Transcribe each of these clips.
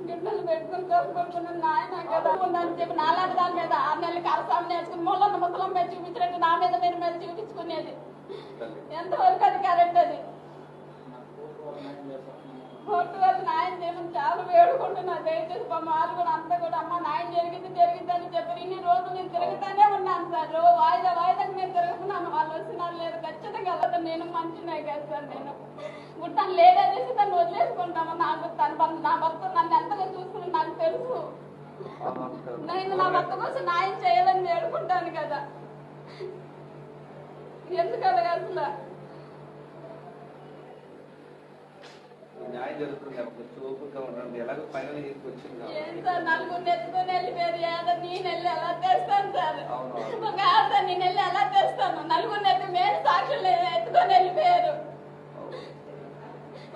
గిన్నెలు పెట్టుకుని కప్పుకుంటున్నాను నాయన కదా ఉందని చెప్పి నాలాంటి దాని మీద 6 నెలలకి అరసాం నేర్చుకుని మూలన్న ముసలం మీద చూపించినట్టు నా మీద మీరు మీద చూపించుకునేది ఎంతవరకు అది కరెక్ట్ అది కోర్టు వాళ్ళు న్యాయం చేయమని చాలా వేడుకుంటున్నా దయచేసి వాళ్ళు కూడా అంతా కూడా అమ్మ న్యాయం జరిగిందని చెప్పి ఇన్ని రోజులు నేను తిరుగుతానే ఉన్నాను సార్ వాయిదాకి నేను తిరుగుతున్నాను వాళ్ళు వచ్చినారు లేదు ఖచ్చితంగా వెళ్ళదు నేను మంచినే కదా సార్ నేను గుట్టను లేదనేసి తను వదిలేసుకుంటాము నాకు నా భర్త నన్ను ఎంతగా చూసుకుని నాకు తెలుసు నేను నా భర్త కోసం న్యాయం చేయాలని వేడుకుంటాను కదా ఎందుకు అలాగా అసలు ఏం సార్ నలుగురు ఎత్తుకొని వెళ్ళిపోయారు ఏదో నేను వెళ్ళి ఎలా తెస్తాను సార్ ఒక ఆడదా నేను వెళ్ళి ఎలా తెస్తాను నలుగురు ఎత్తు మేలు సాక్షులు ఎత్తుకొని వెళ్ళిపోయారు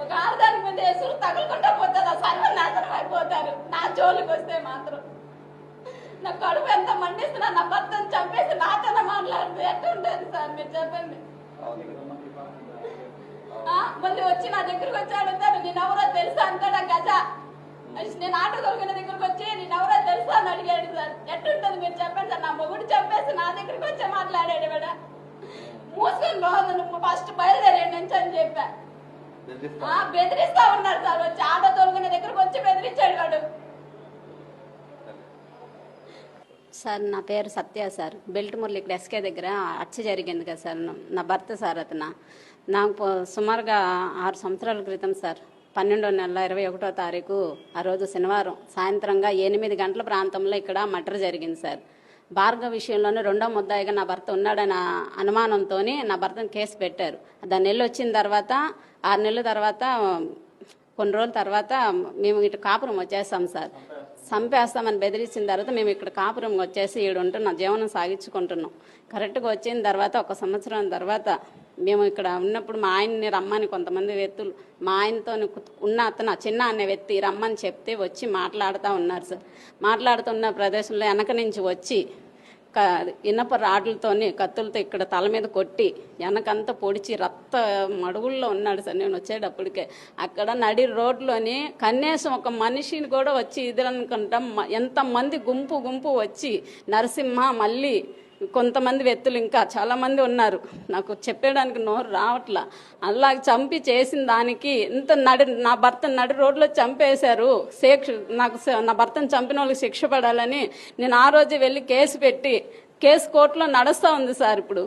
ఒక ఆడదానికి మీద ఎసురు తగులుకుంటా పోతారు సర్వనాశనం అయిపోతారు నా జోలికి వస్తే మాత్రం నా కడుపు ఎంత మండిస్తున్నా నా భర్తను చంపేసి నాతోనే మాట్లాడుతూ ఎట్టుంటుంది సార్ మీరు చెప్పండి మళ్ళీ వచ్చి నా దగ్గరకు వచ్చి అడుగుతాడు నేనెవరో తెలుసా అంటాడా గజ నేను ఆటో దొరికిన దగ్గరకు వచ్చి నేనెవరో తెలుసా అని అడిగాడు సార్ ఎట్టుంటుంది మీరు చెప్పండి సార్ నా మొగుడు చెప్పేసి నా దగ్గరకు వచ్చి మాట్లాడాడు మేడ మూసుకొని రోజు నువ్వు ఫస్ట్ బయలుదేరేడు నుంచి అని చెప్పా బెదిరిస్తా ఉన్నాడు సార్ వచ్చి ఆటో దొరికిన దగ్గరకు వచ్చి బెదిరించాడు వాడు. సార్ నా పేరు సత్య సార్ బెల్ట్ మురళి ఇక్కడ ఎస్కే దగ్గర హత్య జరిగింది కదా సార్ నా భర్త సార్ అతను నాకు సుమారుగా 6 సంవత్సరాల క్రితం సార్ 12వ నెల 21వ తారీఖు ఆ రోజు శనివారం సాయంత్రంగా 8 గంటల ప్రాంతంలో ఇక్కడ మర్డర్ జరిగింది సార్. భార్గవ విషయంలోనే 2వ ముద్దాయిగా నా భర్త ఉన్నాడన్న అనుమానంతో నా భర్తను కేసు పెట్టారు. దాని నెల వచ్చిన తర్వాత 6 నెలల తర్వాత కొన్ని రోజుల తర్వాత మేము ఇటు కాపురం వచ్చేస్తాం సార్. చంపేస్తామని బెదిరించిన తర్వాత మేము ఇక్కడ కాపురం వచ్చేసి ఈడు ఉంటున్నాం జీవనం సాగించుకుంటున్నాం. కరెక్ట్గా వచ్చిన తర్వాత 1 సంవత్సరం తర్వాత మేము ఇక్కడ ఉన్నప్పుడు మా ఆయన్ని రమ్మని కొంతమంది వ్యక్తులు మా ఆయనతో ఉన్న అతను చిన్న అనే వ్యక్తి రమ్మని చెప్తే వచ్చి మాట్లాడుతూ ఉన్నారు సార్. మాట్లాడుతున్న ప్రదేశంలో వెనక నుంచి వచ్చి ఇనప రాడ్లతోని కత్తులతో ఇక్కడ తల మీద కొట్టి వెనకంతా పొడిచి రక్త మడుగుల్లో ఉన్నాడు సార్. నేను వచ్చేటప్పటికే అక్కడ నడి రోడ్లోని కనీసం ఒక మనిషిని కూడా వచ్చి ఇది అనుకుంటాం ఎంతమంది గుంపు వచ్చి నరసింహ మళ్ళీ కొంతమంది వ్యక్తులు ఇంకా చాలామంది ఉన్నారు. నాకు చెప్పడానికి నోరు రావట్లా. అలా చంపి చేసిన దానికి ఇంత నా భర్తను నడి రోడ్లో చంపేశారు. నా భర్తను చంపిన వాళ్ళకి శిక్ష పడాలని నేను ఆ రోజు వెళ్ళి కేసు పెట్టి కేసు కోర్టులో నడుస్తూ ఉంది సార్ ఇప్పుడు.